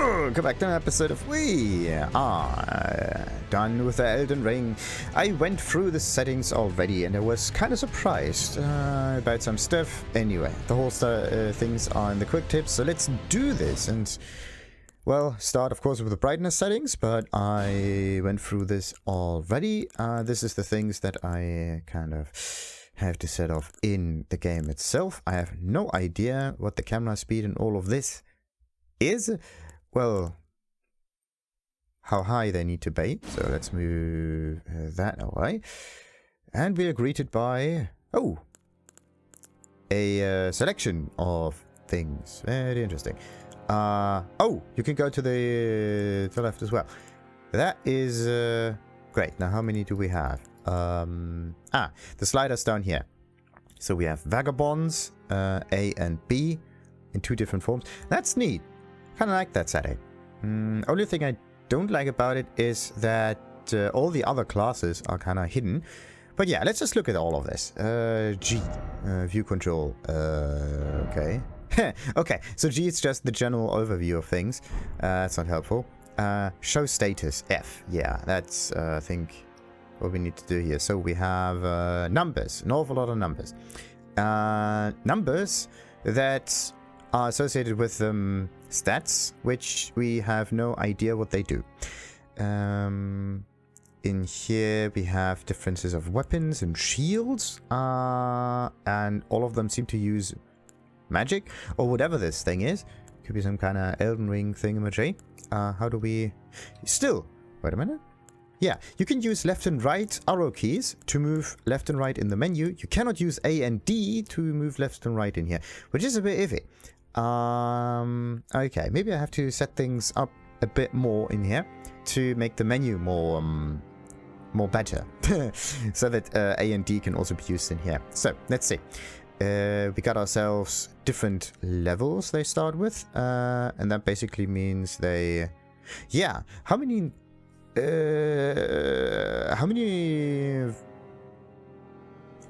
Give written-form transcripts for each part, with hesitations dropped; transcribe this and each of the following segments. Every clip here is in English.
Come back to an episode of We Are Done with the Elden Ring. I went through the settings already and I was kind of surprised about some stuff. Anyway, the whole things are in the quick tips, so let's do this. And, well, start of course with the brightness settings, but I went through this already. This is the things that I kind of have to set off in the game itself. I have no idea what the camera speed and all of this is. Well, how high they need to be. So let's move that away. And we are greeted by, a selection of things. Very interesting. You can go to the left as well. That is great. Now, how many do we have? The sliders down here. So we have vagabonds, A and B, in two different forms. That's neat. Kind of like that setting. Only thing I don't like about it is that all the other classes are kind of hidden. But yeah, let's just look at all of this. G, view control. Okay. Okay, so G is just the general overview of things. That's not helpful. Show status, F. Yeah, that's, I think, what we need to do here. So we have numbers, an awful lot of numbers. Numbers that are associated with stats, which we have no idea what they do. In here we have differences of weapons and shields, and all of them seem to use magic, or whatever this thing is. Could be some kind of Elden Ring thingamajig. How do we... Still, wait a minute. Yeah, you can use left and right arrow keys to move left and right in the menu. You cannot use A and D to move left and right in here, which is a bit iffy. Okay, maybe I have to set things up a bit more in here to make the menu more better, so that A and D can also be used in here. So let's see. We got ourselves different levels they start with, and that basically means they, yeah. How many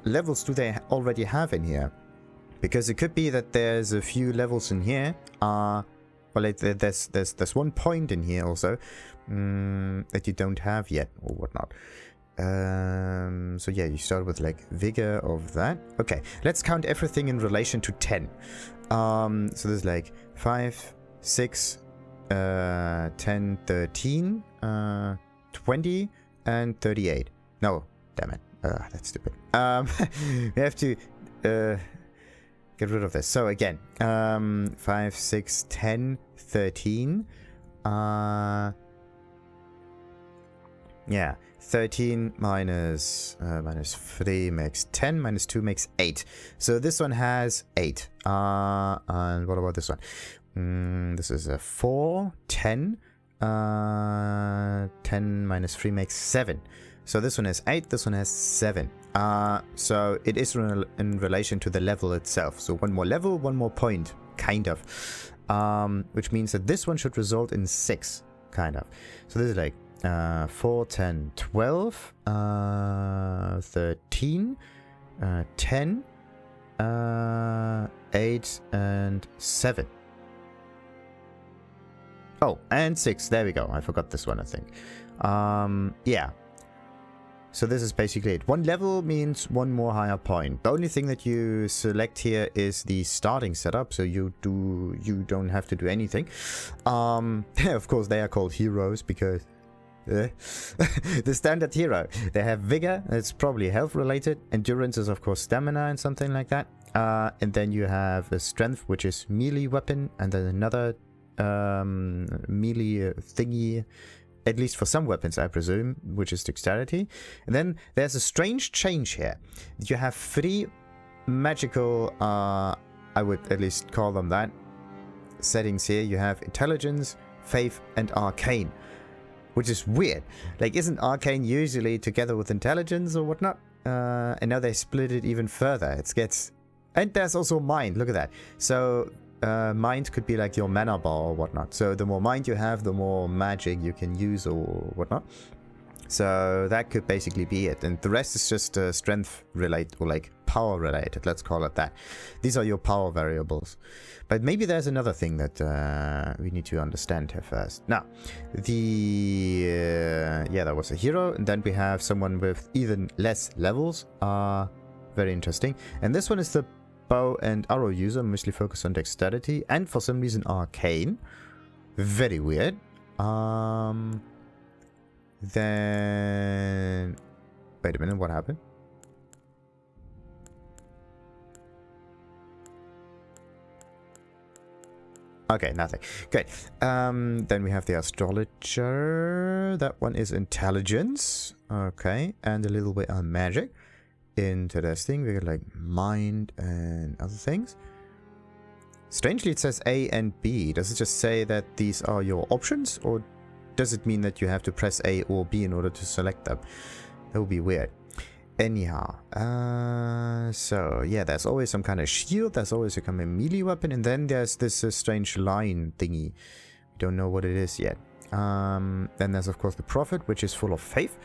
levels do they already have in here? Because it could be that there's a few levels in here. Well, there's one point in here also that you don't have yet or whatnot. So yeah, you start with like vigor of that. Okay, let's count everything in relation to 10. So there's like 5, 6, 10, 13, 20, and 38. No, damn it. That's stupid. We have to get rid of this. So again, 5, 6, 10, 13. Yeah, 13 minus 3 makes 10, minus 2 makes 8. So this one has 8. And what about this one? This is a 4, 10. 10 minus 3 makes 7. So this one has 8, this one has 7. So it is in relation to the level itself. So one more level, one more point, kind of. Which means that this one should result in 6, kind of. So this is like 4, 10, 12, 13, 10, 8, and 7. Oh, and 6. There we go. I forgot this one, I think. Yeah. So this is basically it. One level means one more higher point. The only thing that you select here is the starting setup, so you don't have to do anything. Of course, they are called heroes because the standard hero. They have vigor. It's probably health related. Endurance is of course stamina and something like that. And then you have a strength, which is melee weapon, and then another melee thingy, at least for some weapons I presume, which is dexterity. And then there's a strange change here. You have 3 magical, I would at least call them that, settings here. You have intelligence, faith, and arcane, which is weird. Like, isn't arcane usually together with intelligence or whatnot? And now they split it even further. It gets... And there's also mind. Look at that. So mind could be like your mana bar or whatnot. So the more mind you have, the more magic you can use or whatnot. So that could basically be it. And the rest is just strength related, or like power related, let's call it that. These are your power variables. But maybe there's another thing that we need to understand here first. Now, yeah, that was a hero. And then we have someone with even less levels. Very interesting. And this one is the bow and arrow user, mostly focused on dexterity. And for some reason, arcane. Very weird. Then... Wait a minute, what happened? Okay, nothing. Good. Then we have the astrologer. That one is intelligence. Okay, and a little bit on magic. Interesting. We got like mind and other things. Strangely, it says A and B. Does it just say that these are your options, or does it mean that you have to press A or B in order to select them? That would be weird. Anyhow, so yeah, there's always some kind of shield, there's always a kind of melee weapon, and then there's this strange line thingy. We don't know what it is yet. Then there's of course the prophet, which is full of faith,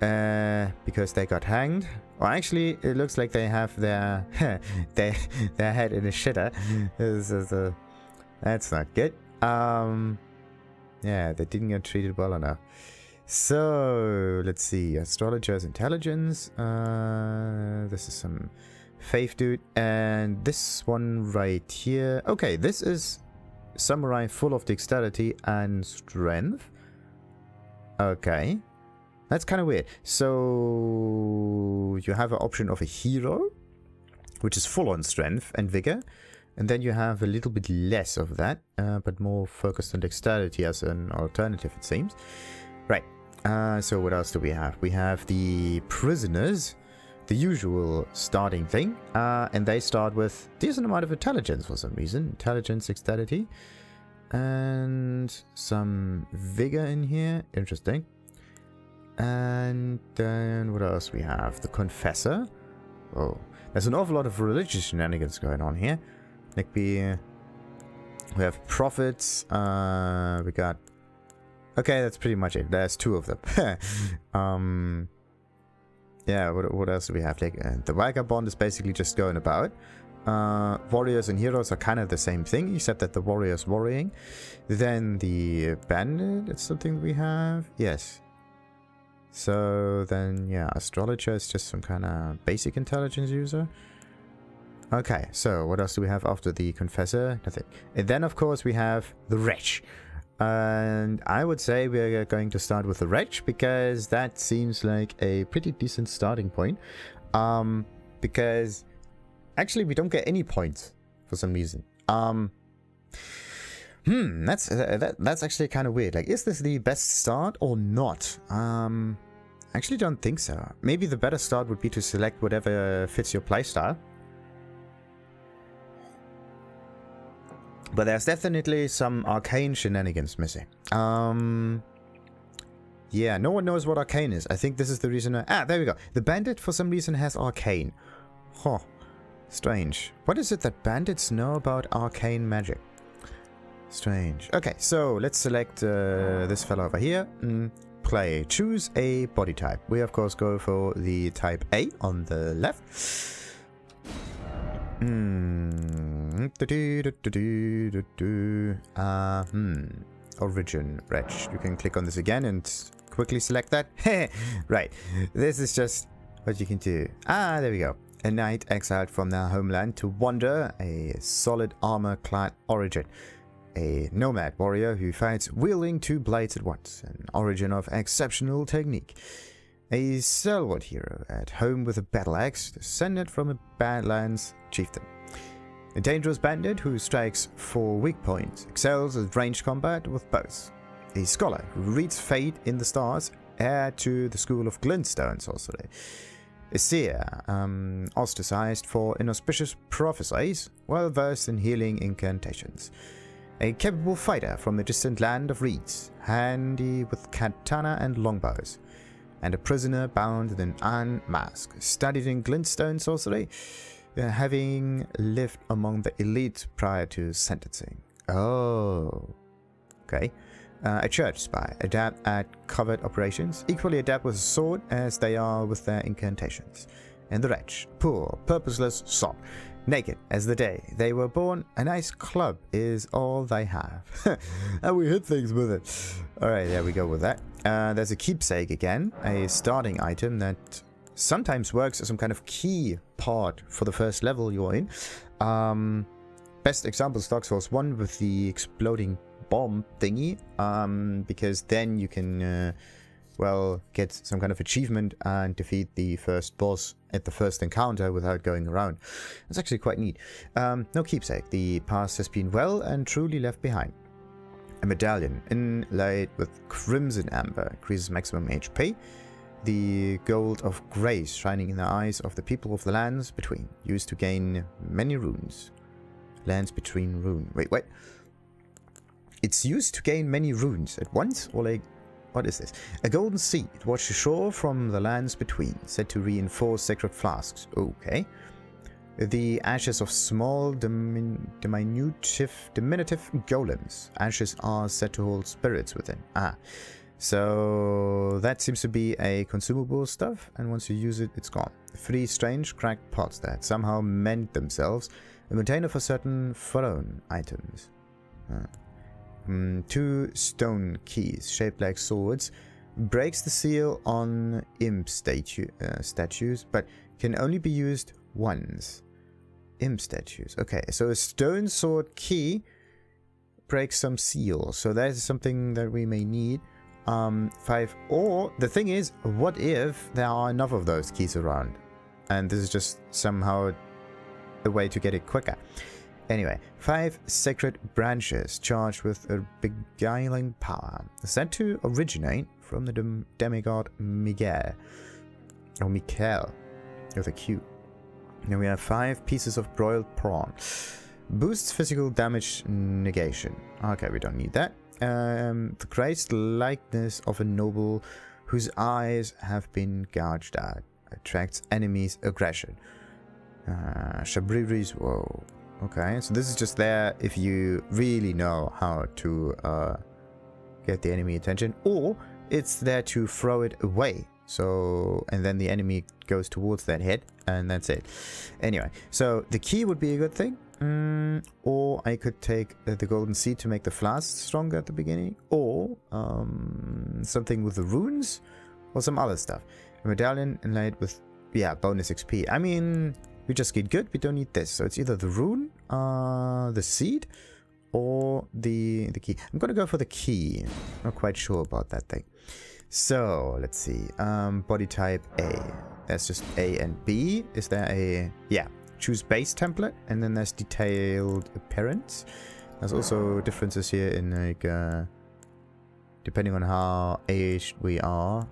because they got hanged. Well, actually, it looks like they have their their head in a shitter. That's not good. Yeah, they didn't get treated well enough. So, let's see. Astrologer's intelligence. This is some faith dude. And this one right here. Okay, this is samurai full of dexterity and strength. Okay. That's kind of weird. So, you have an option of a hero, which is full on strength and vigor. And then you have a little bit less of that, but more focused on dexterity as an alternative, it seems. Right. So what else do we have? We have the prisoners, the usual starting thing, and they start with decent amount of intelligence for some reason. Intelligence, dexterity, and some vigor in here. Interesting. And then what else we have? The confessor. Oh, there's an awful lot of religious shenanigans going on here. Like we have prophets. We got. Okay, that's pretty much it. There's two of them. Yeah, what else do we have? Like, the vagabond is basically just going about. Warriors and heroes are kind of the same thing, except that the warrior's worrying. Then the bandit, that's something we have. Yes. So then, yeah, astrologer is just some kind of basic intelligence user. Okay, so what else do we have after the confessor? Nothing. And then, of course, we have the wretch. And I would say we're going to start with the wretch, because that seems like a pretty decent starting point. Because actually we don't get any points for some reason. That's actually kind of weird. Like, is this the best start or not? I actually don't think so. Maybe the better start would be to select whatever fits your playstyle. But there's definitely some arcane shenanigans missing. Yeah, no one knows what arcane is. I think this is the reason. There we go. The bandit, for some reason, has arcane. Huh. Strange. What is it that bandits know about arcane magic? Strange. Okay, so let's select this fellow over here. Play. Choose a body type. We, of course, go for the type A on the left. Origin wretch. You can click on this again and quickly select that. Right. This is just what you can do. There we go. A knight exiled from their homeland to wander. A solid armor-clad origin. A nomad warrior who fights wielding two blades at once. An origin of exceptional technique. A stalwart hero at home with a battle axe, descended from a Badlands chieftain. A dangerous bandit who strikes for weak points, excels at ranged combat with bows. A scholar who reads fate in the stars, heir to the school of glintstone sorcery. A seer, ostracized for inauspicious prophecies, well versed in healing incantations. A capable fighter from the distant land of reeds, handy with katana and longbows. And a prisoner bound in an iron mask, studied in glintstone sorcery, having lived among the elite prior to sentencing. Oh, okay. A church spy, adept at covert operations, equally adept with a sword as they are with their incantations. And the wretch, poor, purposeless sod, naked as the day they were born, a nice club is all they have. And we hit things with it. Alright, there we go with that. There's a keepsake again, a starting item that sometimes works as some kind of key part for the first level you're in. Best example is Dark Souls 1 with the exploding bomb thingy, because then you can well, get some kind of achievement and defeat the first boss at the first encounter without going around. It's actually quite neat. No keepsake. The past has been well and truly left behind. A medallion inlaid with crimson amber increases maximum HP. The gold of grace shining in the eyes of the people of the lands between, used to gain many runes. Lands between rune. Wait. It's used to gain many runes at once, or like, what is this? A golden seed washed ashore from the lands between, said to reinforce sacred flasks. Okay. The ashes of small diminutive golems. Ashes are said to hold spirits within. So that seems to be a consumable stuff, and once you use it, it's gone. 3 strange cracked pots that somehow mend themselves. A container for certain throne items. 2 stone keys shaped like swords. Breaks the seal on imp statues, but can only be used once. Imp statues. Okay, so a stone sword key breaks some seals. So that is something that we may need. 5. Or the thing is, what if there are enough of those keys around? And this is just somehow a way to get it quicker. Anyway, 5 sacred branches charged with a beguiling power, said to originate from the demigod Miguel, or Michael, with a Q. Then we have 5 pieces of broiled prawn. Boosts physical damage negation. Okay, we don't need that. The graced likeness of a noble whose eyes have been gouged out. Attracts enemies' aggression. Shabriris, whoa. Okay, so this is just there if you really know how to get the enemy attention, or it's there to throw it away. So, and then the enemy goes towards that head, and that's it. Anyway, so the key would be a good thing. Or I could take the golden seed to make the flask stronger at the beginning, or something with the runes, or some other stuff. A medallion inlaid with, yeah, bonus XP. I mean, we just get good, we don't need this. So it's either the rune, the seed, or the key. I'm gonna go for the key. Not quite sure about that thing. So let's see. Body type A. That's just A and B. Is there a, yeah, choose base template, and then there's detailed appearance. There's also differences here in like depending on how aged we are.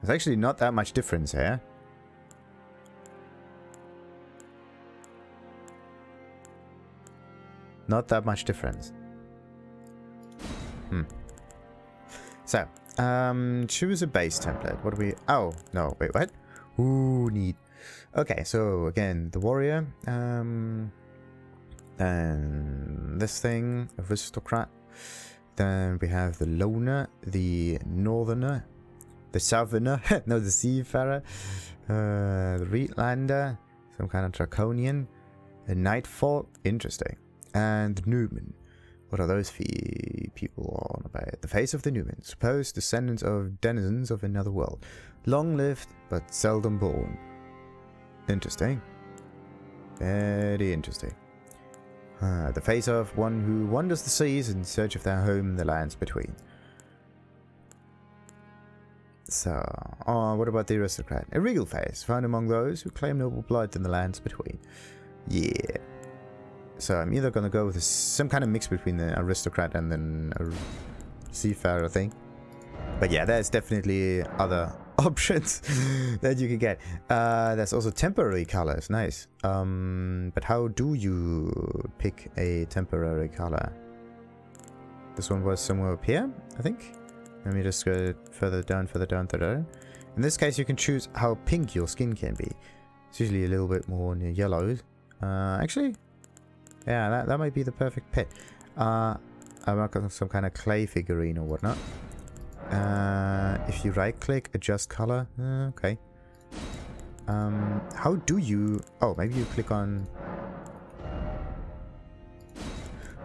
There's actually not that much difference here. Not that much difference. So, choose a base template. What do we... Oh, no, wait, what? Ooh, neat. Okay, so again, the warrior. Then this thing, aristocrat. Then we have the loner, the northerner, the southerner, no, the seafarer, the Reedlander, some kind of draconian, a nightfall, interesting, and Newman. What are those people on about? The face of the Newman, supposed descendants of denizens of another world, long-lived but seldom born. Interesting. Very interesting. The face of one who wanders the seas in search of their home in the lands between. So, what about the aristocrat? A regal face, found among those who claim noble blood in the lands between. Yeah. So I'm either gonna go with some kind of mix between the aristocrat and then a seafarer thing. But yeah, there's definitely other options that you can get. There's also temporary colors, nice. But how do you pick a temporary color? This one was somewhere up here, I think. Let me just go further down, further down, further down. In this case, you can choose how pink your skin can be. It's usually a little bit more near yellow. Actually, Yeah, that might be the perfect pet. I'm not got some kind of clay figurine or whatnot. If you right click, adjust color. Okay. How do you... Oh, maybe you click on...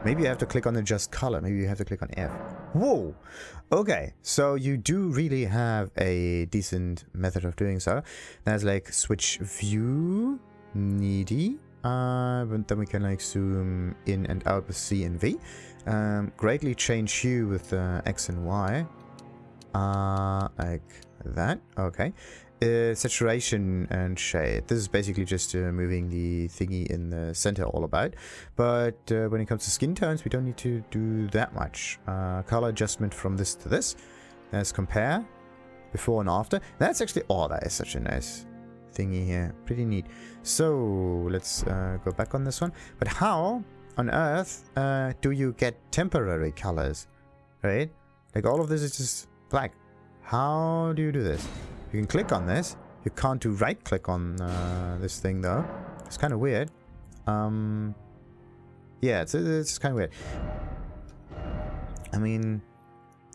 Maybe you have to click on adjust color. Maybe you have to click on F. Whoa! Okay, so you do really have a decent method of doing so. There's like switch view, needy. But then we can like zoom in and out with C and V. Greatly change hue with X and Y. Like that. Okay. Saturation and shade. This is basically just moving the thingy in the center all about. But when it comes to skin tones, we don't need to do that much. Color adjustment from this to this. Let's compare. Before and after. That's actually... Oh, that is such a nice thingy here. Pretty neat. So, let's go back on this one. But how on earth do you get temporary colors? Right? Like all of this is just black. How do you do this? You can click on this. You can't do right click on this thing though. It's kind of weird. Yeah, it's kind of weird. I mean,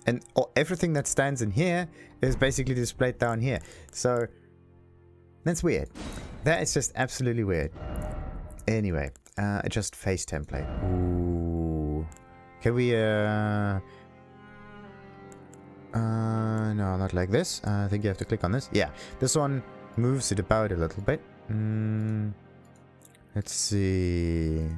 and everything that stands in here is basically displayed down here. So that's weird. That is just absolutely weird. Anyway, adjust face template. Ooh. Can we no, not like this. I think you have to click on this. Yeah, this one moves it about a little bit. Let's see.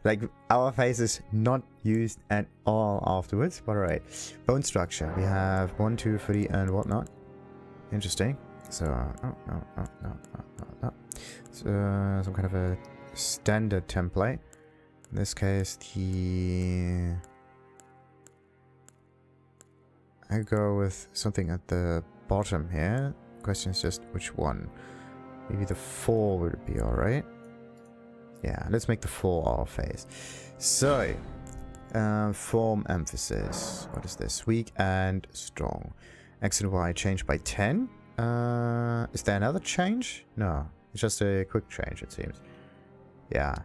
Like, our face is not used at all afterwards, but alright. Bone structure. We have 1, 2, 3, and whatnot. Interesting. So, no. So, some kind of a standard template. In this case, I go with something at the bottom here. Question is just which one. Maybe the 4 would be alright. Yeah, let's make the 4 our face. So, form emphasis. What is this? Weak and strong. X and Y changed by 10. Is there another change? No, it's just a quick change, it seems. Yeah.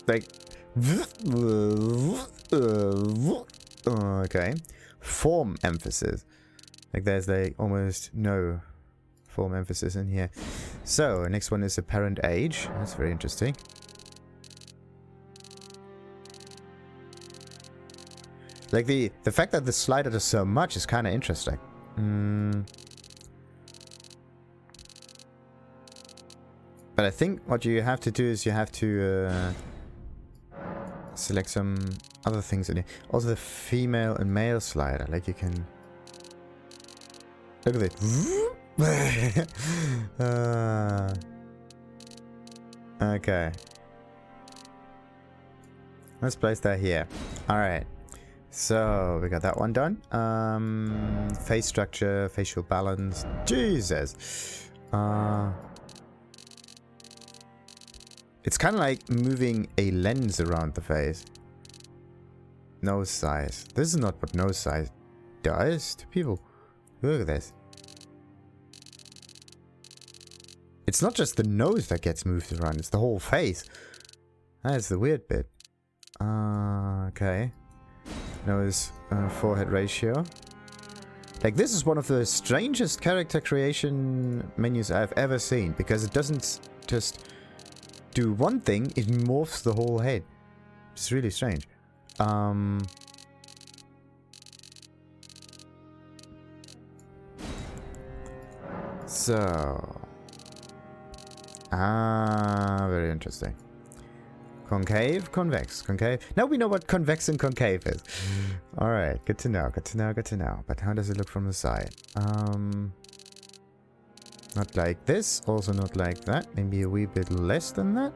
Like, okay. Form emphasis. Like, there's like almost no form emphasis in here. So, next one is apparent age. That's very interesting. Like, the fact that the slider does so much is kind of interesting. But I think what you have to do is you have to select some other things in here. Also the female and male slider. Like, you can... Look at it. Okay. Let's place that here. Alright. So, we got that one done. Face structure, facial balance. Jesus! It's kind of like moving a lens around the face. Nose size. This is not what nose size does to people. Look at this. It's not just the nose that gets moved around, it's the whole face. That's the weird bit. Okay. Nose, forehead ratio. Like, this is one of the strangest character creation menus I've ever seen, because it doesn't just do one thing, it morphs the whole head. It's really strange. So... very interesting. Concave, convex, concave. Now we know what convex and concave is. Alright, good to know, good to know, good to know. But how does it look from the side? Not like this, also not like that. Maybe a wee bit less than that.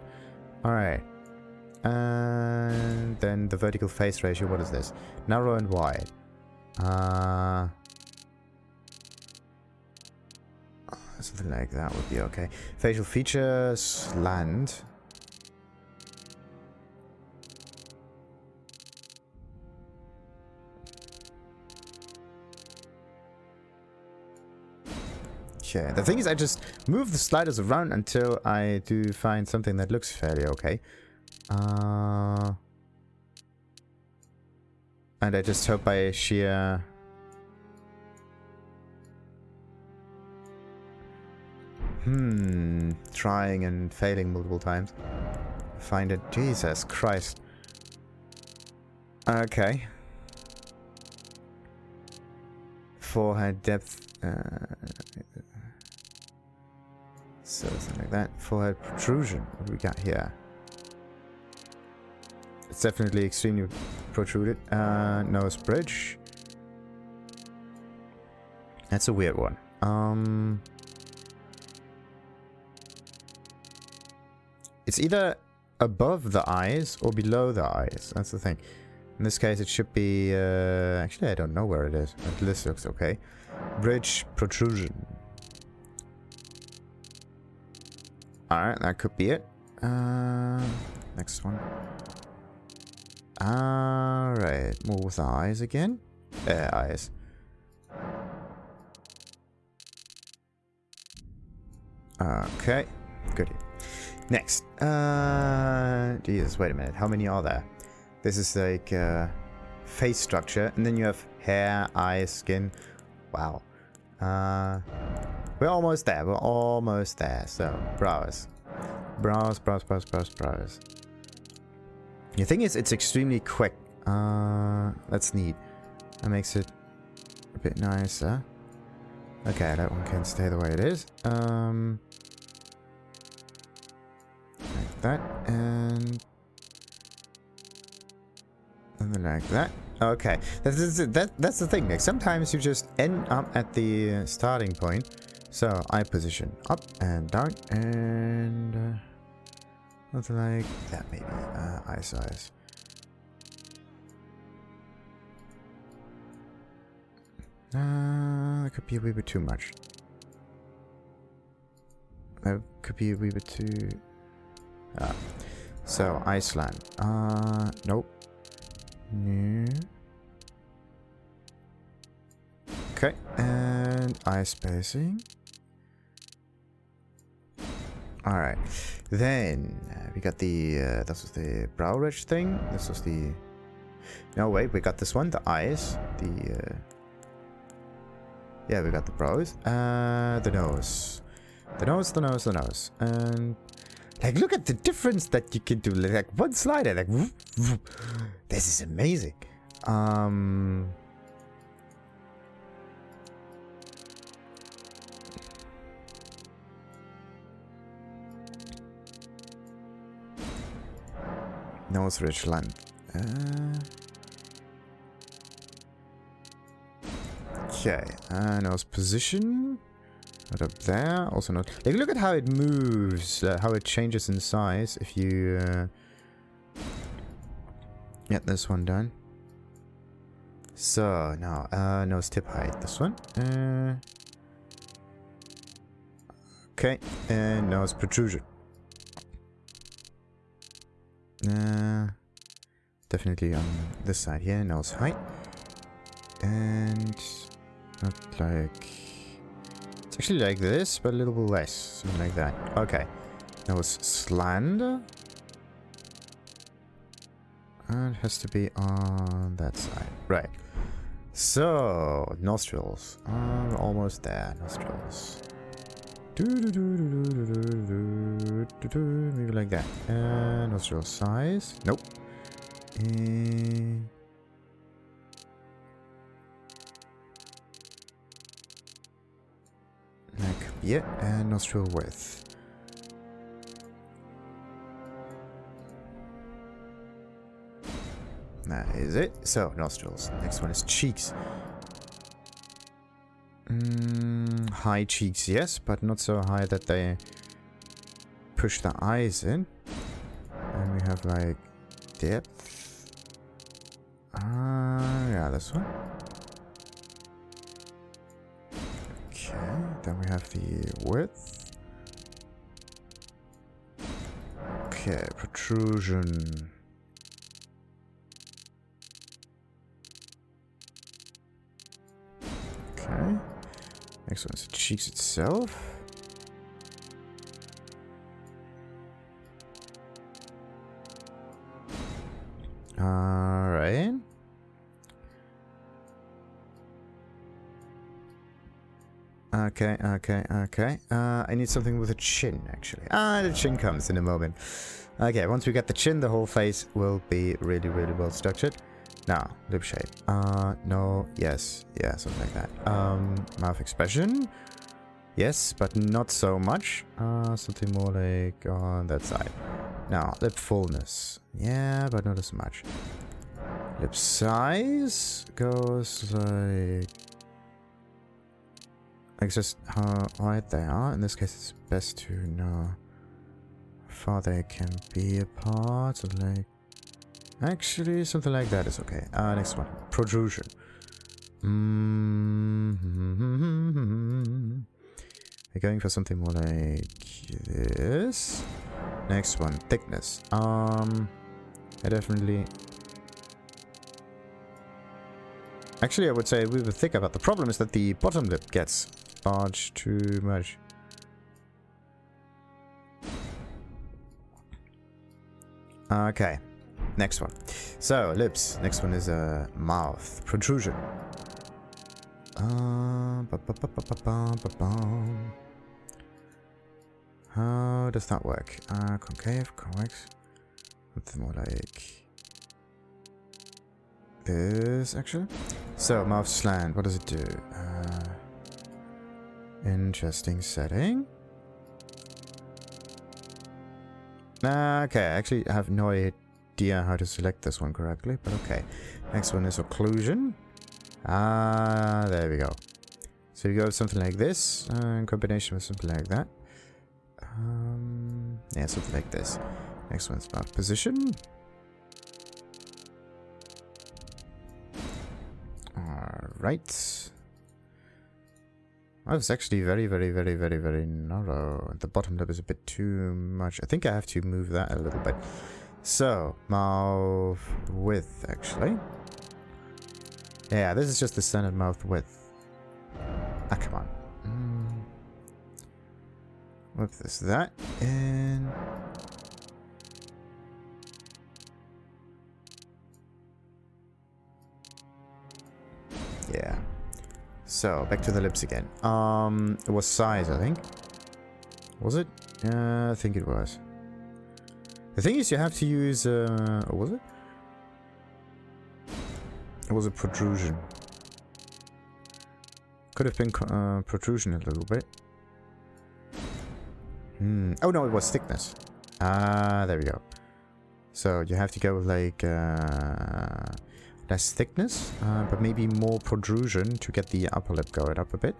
Alright. And then the vertical face ratio, what is this? Narrow and wide. Something like that would be okay. Facial features, slant. Okay, the thing is I just move the sliders around until I do find something that looks fairly okay. And I just hope by sheer... trying and failing multiple times. Find it. Jesus Christ. Okay. Forehead depth. So something like that. Forehead protrusion. What do we got here? It's definitely extremely protruded. Nose bridge. That's a weird one. It's either above the eyes or below the eyes. That's the thing. In this case, it should be... actually, I don't know where it is. But this looks okay. Bridge protrusion. Alright, that could be it. Next one. Alright, more with the eyes again. Eyes. Okay, good. Next. Jesus, wait a minute. How many are there? This is like face structure, and then you have hair, eyes, skin. Wow. We're almost there. We're almost there. So, brows. Brows. The thing is, it's extremely quick. That's neat. That makes it a bit nicer. Okay, that one can stay the way it is. Like that, and then like that. Okay, that's the thing. Like sometimes you just end up at the starting point. So eye position up and down, and something like that maybe. Eye size. That could be a wee bit too much. That could be a wee bit too... So, Iceland. Nope. No. Okay, and eye spacing. Alright. Then, we got the... this was the brow ridge thing. This was the... No, wait, we got this one. The eyes. The... Yeah, we got the brows. The nose. The nose. And... Like, look at the difference that you can do. Like, one slider. Like, whoop, whoop. This is amazing. Nose ridge line. Okay. Nose position. Not up there. Also not. Like, look at how it moves. How it changes in size if you get this one done. So, now, nose tip height. This one. Okay. And nose protrusion. Definitely on this side here. Nose height. And not like... It's actually like this, but a little bit less. Something like that. Okay. Nose slant. And it has to be on that side. Right. So, nostrils. We're almost there. Nostrils. Maybe like that. Nostril size. Nope. That could be it. And nostril width. That is it. So, nostrils. Next one is cheeks. High cheeks, yes, but not so high that they push the eyes in. And we have like depth. Yeah, this one. Okay, then we have the width. Okay, protrusion. Okay. Next one's the cheeks itself. Alright. Okay. I need something with a chin, actually. The chin comes in a moment. Okay, once we get the chin, the whole face will be really, really well structured. Now, lip shape. No, yes. Yeah, something like that. Mouth expression. Yes, but not so much. Something more like on that side. Now, lip fullness. Yeah, but not as much. Lip size goes like just how wide they are. In this case, it's best to know how far they can be apart. So like, actually, something like that is okay. Next one, protrusion. We're going for something more like this. Next one, thickness. I definitely. Actually, I would say we were thicker, but the problem is that the bottom lip gets large too much. Okay, next one. So, lips. Next one is a mouth. Protrusion. How does that work? Concave, convex. What's more like this, actually? So, mouth slant. What does it do? Interesting setting. Okay, I actually have no idea how to select this one correctly, but okay. Next one is occlusion. There we go. So you go with something like this, in combination with something like that. Yeah, something like this. Next one's mouth position. Alright. Oh, it's actually very narrow. The bottom lip is a bit too much. I think I have to move that a little bit. So, mouth width, actually. Yeah, this is just the standard mouth width. Ah, come on. Whip that in. Yeah. So, back to the lips again. It was size, I think. Was it? I think it was. The thing is, you have to use, what was it? It was a protrusion. Could have been protrusion a little bit. Oh no, it was thickness. There we go. So you have to go with like less thickness, but maybe more protrusion to get the upper lip going up a bit.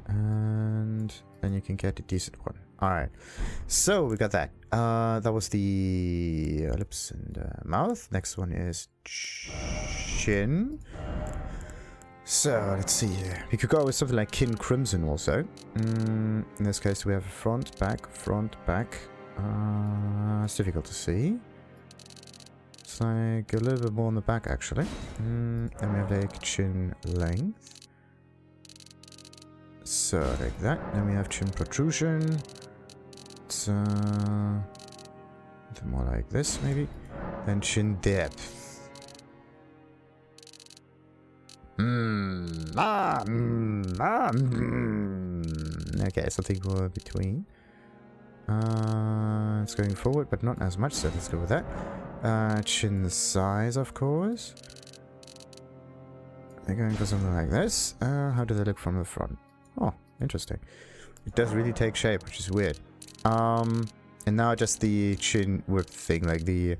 And then you can get a decent one. Alright, so we got that. That was the lips and mouth. Next one is chin. So let's see here. We could go with something like Kin Crimson also. In this case, we have front, back, front, back. It's difficult to see. It's like a little bit more on the back actually. Then we have like chin length. So like that. Then we have chin protrusion. It's more like this maybe. Then chin depth. Okay, something more between. It's going forward, but not as much, so let's go with that. Chin size, of course. They're going for something like this. How do they look from the front? Oh, interesting. It does really take shape, which is weird. And now just the chin whip thing, like the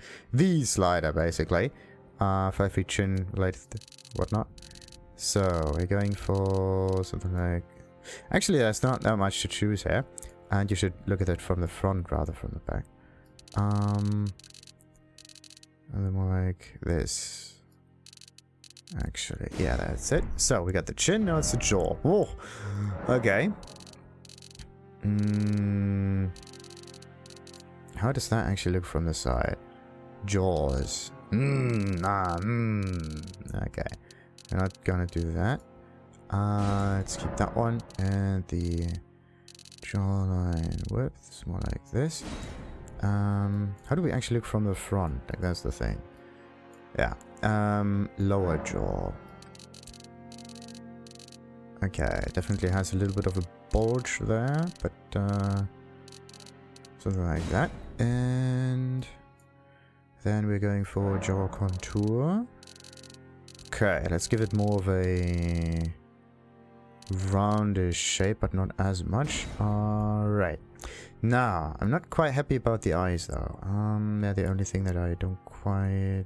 slider, basically. 5 feet chin related, whatnot. So, we're going for something like... Actually, there's not that much to choose here. And you should look at it from the front rather from the back. And then more like this. Actually, yeah, that's it. So, we got the chin, now it's the jaw. Oh, okay. How does that actually look from the side? Jaws. Okay. We're not gonna do that. Let's keep that one. And the jawline width is more like this. How do we actually look from the front? Like, that's the thing. Yeah. Lower jaw. Okay, definitely has a little bit of a bulge there, but something like that. And then we're going for jaw contour. Okay, let's give it more of a roundish shape, but not as much. Alright. Now, I'm not quite happy about the eyes though. They're the only thing that I don't quite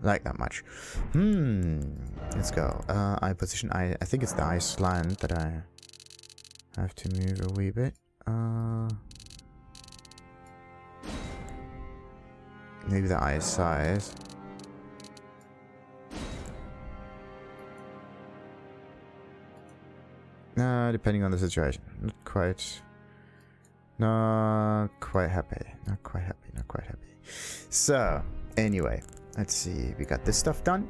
like that much. Let's go. Eye position. I think it's the eye slant that I have to move a wee bit. Maybe the eye size. Depending on the situation. Not quite happy. Not quite happy. So, anyway. Let's see, we got this stuff done.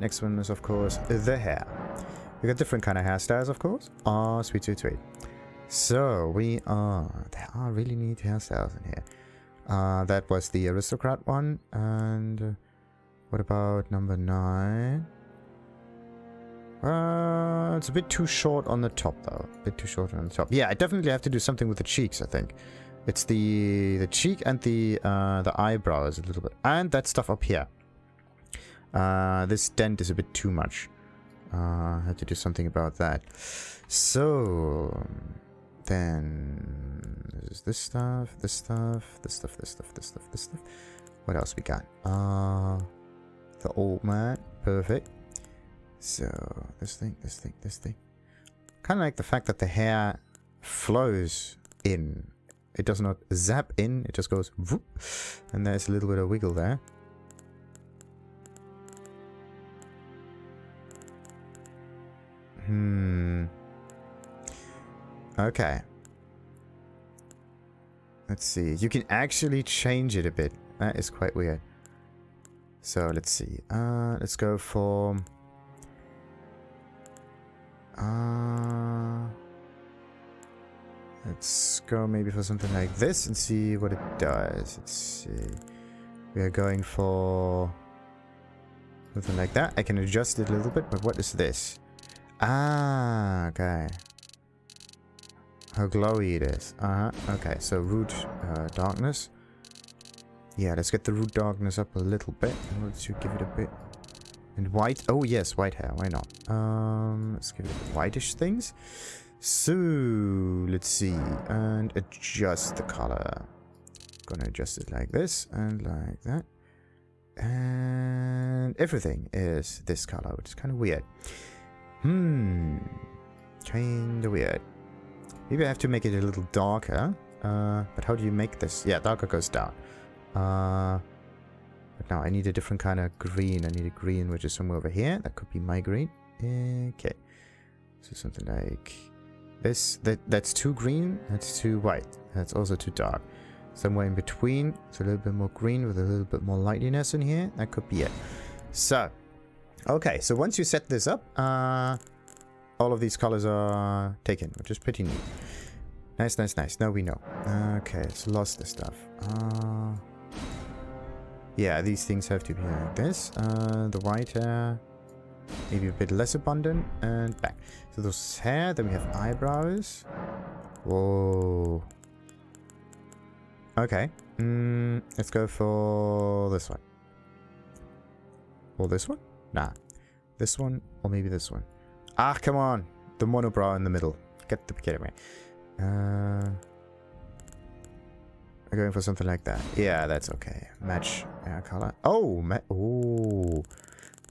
Next one is, of course, the hair. We got different kind of hairstyles, of course. Sweet. So, there are really neat hairstyles in here. That was the aristocrat one. And what about number 9? It's a bit too short on the top, though. Yeah, I definitely have to do something with the cheeks, I think. It's the cheek and the eyebrows a little bit. And that stuff up here. This dent is a bit too much. I have to do something about that. So, then there's this stuff. What else we got? The old man. Perfect. So, this thing. Kind of like the fact that the hair flows in. It does not zap in, it just goes whoop, and there's a little bit of wiggle there. Okay. Let's see. You can actually change it a bit. That is quite weird. So let's see. Let's go for let's go maybe for something like this and see what it does. Let's see. We are going for something like that. I can adjust it a little bit, but what is this? Okay. How glowy it is. Okay, so root darkness. Yeah, let's get the root darkness up a little bit in order to give it a bit. And white. Oh yes, white hair. Why not? Let's give it whitish things. So let's see, and adjust the color. Gonna adjust it like this and like that, and everything is this color, which is kind of weird. Kind of weird. Maybe I have to make it a little darker. But how do you make this? Yeah, darker goes down. But now I need a different kind of green. I need a green which is somewhere over here. That could be my green. Okay, so something like this. That's too green. That's too white. That's also too dark. Somewhere in between. So a little bit more green with a little bit more lightness in here. That could be it. So, okay. So once you set this up, all of these colors are taken, which is pretty neat. Nice, nice, nice. Now we know. Okay, so lost this stuff. Yeah, these things have to be like this. The white hair, maybe a bit less abundant, and back. So those hair, then we have eyebrows. Whoa. Okay. Let's go for this one. Or this one? Nah. This one, or maybe this one. Ah, come on. The monobrow in the middle. Get me. I'm going for something like that. Yeah, that's okay. Match hair color. Oh, oh.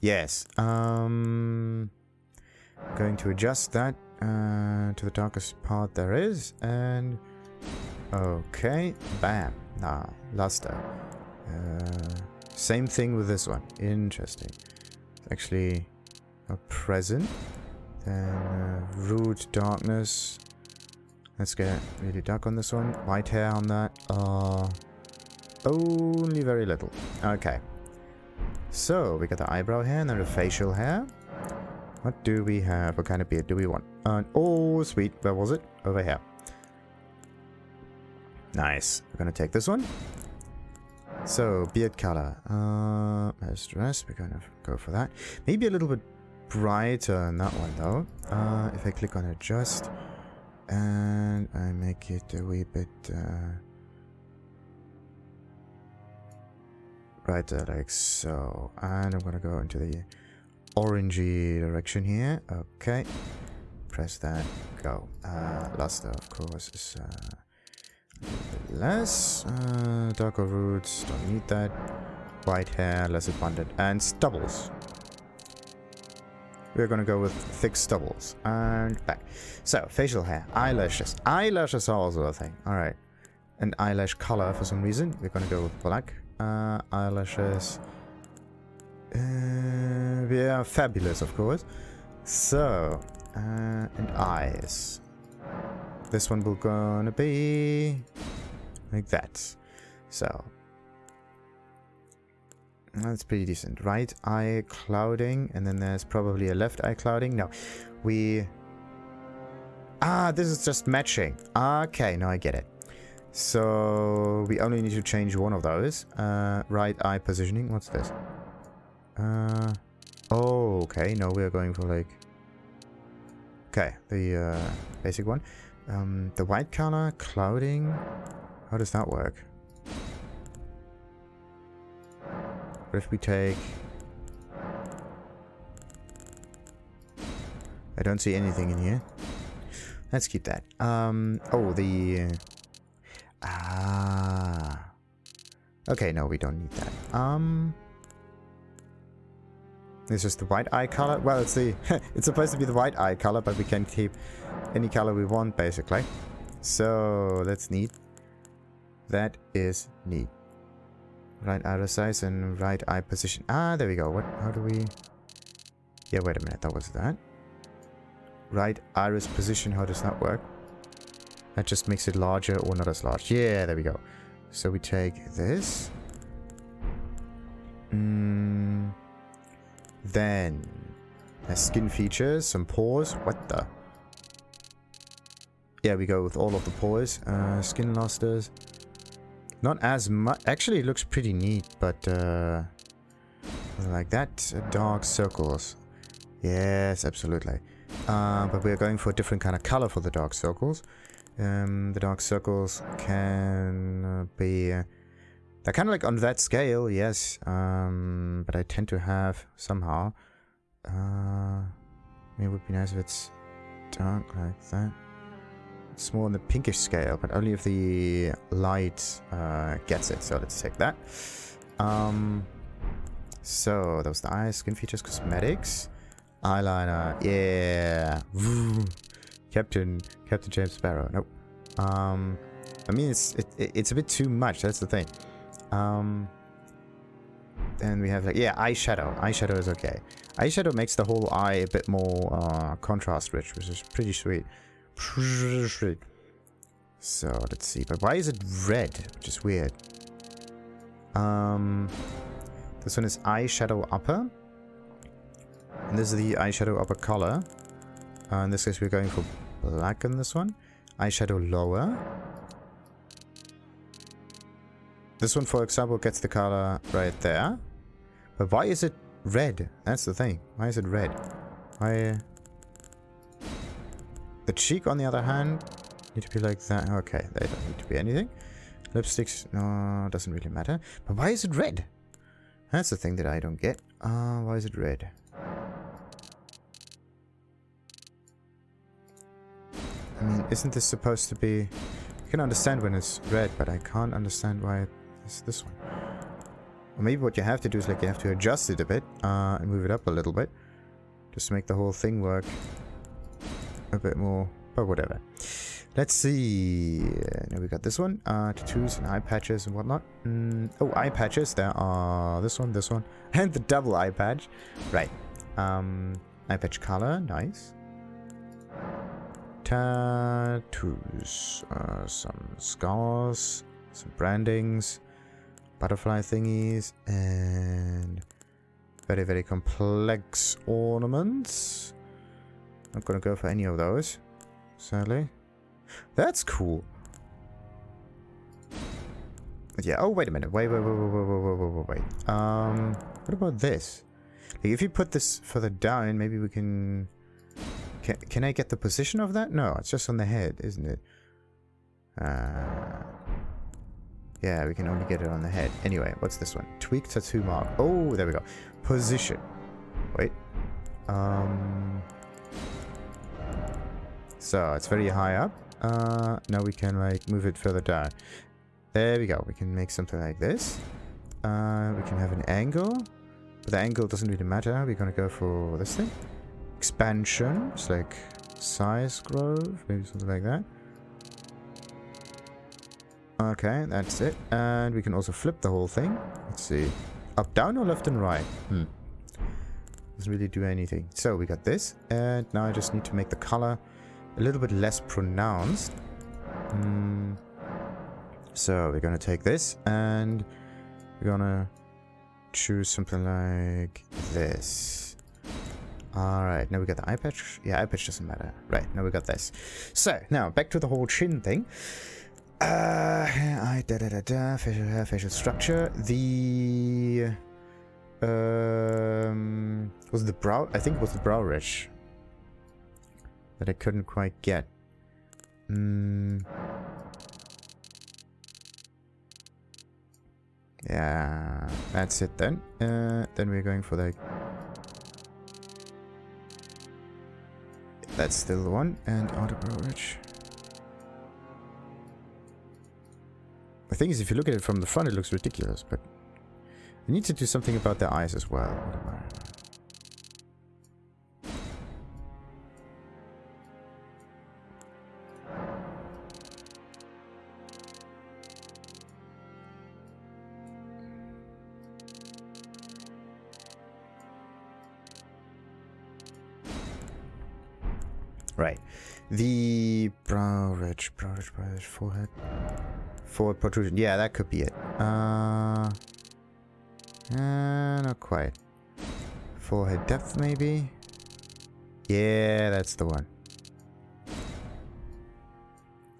Yes. Going to adjust that to the darkest part there is, and okay, bam. Nah, luster. Same thing with this one. Interesting. It's actually a present. Then root darkness. Let's get really dark on this one. White hair on that. Only very little. Okay. So we got the eyebrow hair and then the facial hair. What do we have? What kind of beard do we want? Oh, sweet. Where was it? Over here. Nice. We're gonna take this one. So, beard color. As dress, we're gonna go for that. Maybe a little bit brighter on that one, though. If I click on adjust, and I make it a wee bit brighter, like so. And I'm gonna go into the orangey direction here. Okay. Press that. Go. Luster, of course, is less. Darker roots, don't need that. White hair, less abundant. And stubbles. We're gonna go with thick stubbles. And back. So, facial hair. Eyelashes. Eyelashes are also a thing. Alright. And eyelash color for some reason. We're gonna go with black. Eyelashes. Yeah, fabulous, of course. So, and eyes. This one will gonna be like that. So, that's pretty decent. Right eye clouding, and then there's probably a left eye clouding. No, we... this is just matching. Okay, now I get it. So, we only need to change one of those. Right eye positioning. What's this? Oh, okay. No, we're going for like... Okay, the basic one. The white color, clouding. How does that work? What if we take... I don't see anything in here. Let's keep that. Oh, the... Okay, no, we don't need that. It's just the white eye color. Well, it's the... it's supposed to be the white eye color, but we can keep any color we want, basically. So, that's neat. That is neat. Right iris size and right eye position. There we go. What? How do we... Yeah, wait a minute. That was that. Right iris position. How does that work? That just makes it larger or not as large. Yeah, there we go. So we take this. Then there's skin features, some pores. What the? Yeah, we go with all of the pores. Skin lusters. Not as much. Actually, it looks pretty neat, but like that. Dark circles. Yes, absolutely. But we're going for a different kind of color for the dark circles. The dark circles can be... they're kind of like on that scale, yes. But I tend to have somehow... it would be nice if it's dark like that. It's more on the pinkish scale, but only if the light gets it. So let's take that. So those the eyes, skin features, cosmetics, eyeliner. Yeah, Captain James Sparrow. Nope. I mean it's a bit too much. That's the thing. Then we have like eyeshadow. Eyeshadow is okay. Eyeshadow makes the whole eye a bit more contrast rich, which is pretty sweet. So let's see, but why is it red, which is weird? This one is eyeshadow upper, and this is the eyeshadow upper color. In this case we're going for black on this one. Eyeshadow lower. This one, for example, gets the color right there. But why is it red? That's the thing. Why is it red? Why... The cheek, on the other hand, need to be like that. Okay, they don't need to be anything. Lipsticks, no, doesn't really matter. But why is it red? That's the thing that I don't get. Why is it red? I mean, isn't this supposed to be... I can understand when it's red, but I can't understand why it's this one. Or maybe what you have to do is like you have to adjust it a bit and move it up a little bit. Just to make the whole thing work a bit more, but whatever. Let's see. Now we got this one. Tattoos and eye patches and whatnot. Oh, eye patches. There are this one, and the double eye patch. Right. Eye patch color. Nice. Tattoos. Some scars. Some brandings. Butterfly thingies. And Very, very complex ornaments. Not gonna go for any of those, sadly. That's cool. But yeah, oh, wait a minute. Wait. What about this? Like, if you put this further down, maybe we can... Can I get the position of that? No, it's just on the head, isn't it? Yeah, we can only get it on the head. Anyway, what's this one? Tweak tattoo mark. Oh, there we go. Position. Wait. So, it's very high up. Now we can, like, move it further down. There we go. We can make something like this. We can have an angle. But the angle doesn't really matter. We're gonna go for this thing. Expansion. It's like size growth. Maybe something like that. Okay, that's it. And we can also flip the whole thing. Let's see. Up, down, or left and right? Doesn't really do anything. So we got this. And now I just need to make the color a little bit less pronounced. So we're gonna take this and we're gonna choose something like this. Alright, now we got the eye patch. Yeah, eye patch doesn't matter. Right, now we got this. So, now back to the whole chin thing. Facial hair, facial structure. The... was the brow? I think it was the brow ridge that I couldn't quite get. Yeah, that's it then. Then we're going for the... That's still the one. And outer brow ridge. The thing is, if you look at it from the front, it looks ridiculous, but... I need to do something about the eyes as well. What am I... Right. The brow ridge, forehead. Forward protrusion. Yeah, that could be it. Not quite. Forehead depth, maybe? Yeah, that's the one.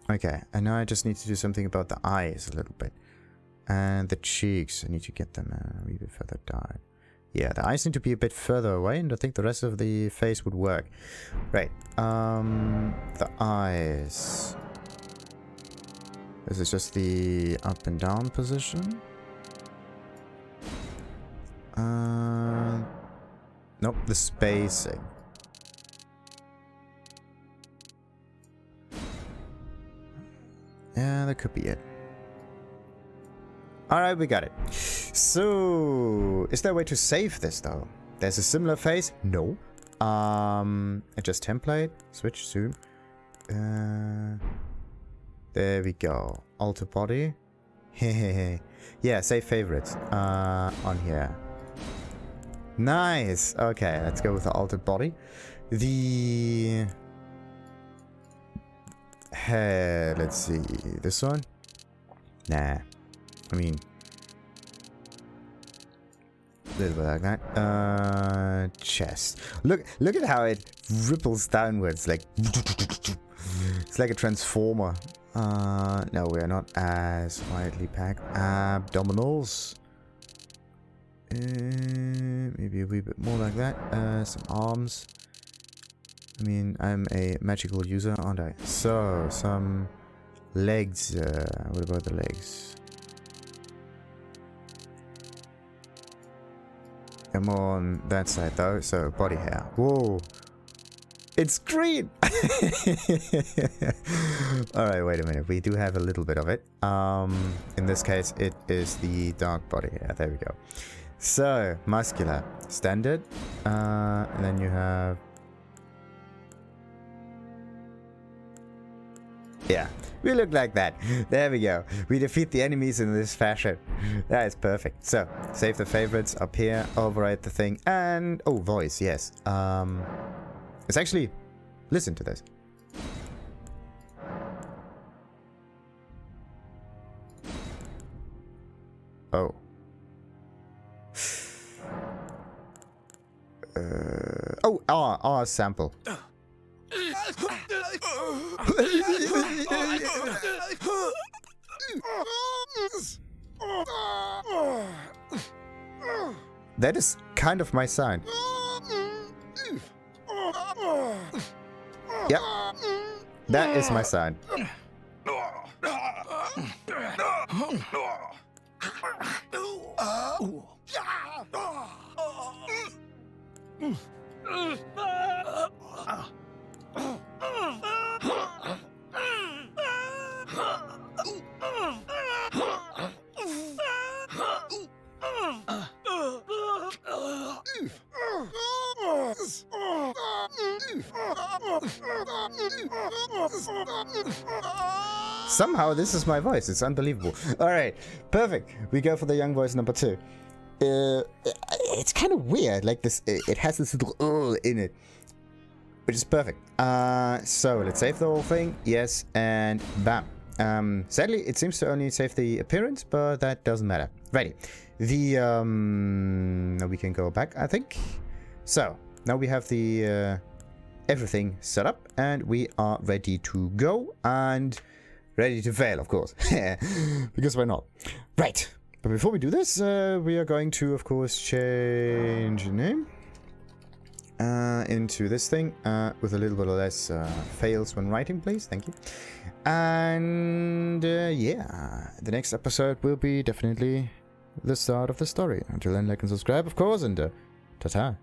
Okay, and now I just need to do something about the eyes a little bit. And the cheeks. I need to get them a wee bit further down. Yeah, the eyes need to be a bit further away, and I think the rest of the face would work. Right. The eyes. This is just the up and down position. Nope, the spacing. Yeah, that could be it. Alright, we got it. So, is there a way to save this though? There's a similar face? No. Adjust template. Switch, zoom. There we go. Alter body. Yeah, save favorites. On here. Nice. Okay, let's go with the altered body. The head. Let's see. This one? Nah. I mean, a little bit like that. Chest. Look at how it ripples downwards. Like it's like a transformer. No, we're not as widely packed. Abdominals. Maybe a wee bit more like that. Some arms. I mean, I'm a magical user, aren't I? So, some legs. What about the legs? I'm on that side though, so body hair. Whoa! It's green! Alright, wait a minute. We do have a little bit of it. In this case, it is the dark body hair. There we go. So, muscular. Standard. And then you have... Yeah, we look like that. There we go. We defeat the enemies in this fashion. That is perfect. So, save the favorites up here, override the thing, and... Oh, voice, yes. It's actually... Listen to this. Oh. Oh, sample. That is kind of my sign. Yep. That is my sign. Somehow this is my voice. It's unbelievable. All right, perfect. We go for the young voice number 2. It's kind of weird. Like this, it has this little in it, which is perfect. So let's save the whole thing. Yes, and bam. Sadly, it seems to only save the appearance, but that doesn't matter. Righty. Now we can go back, I think. So now we have the everything set up, and we are ready to go and ready to fail, of course, because why not? Right. But before we do this, we are going to, of course, change the name into this thing with a little bit less fails when writing, please. Thank you. And yeah, the next episode will be definitely the start of the story. Until then, like and subscribe, of course, and ta-ta.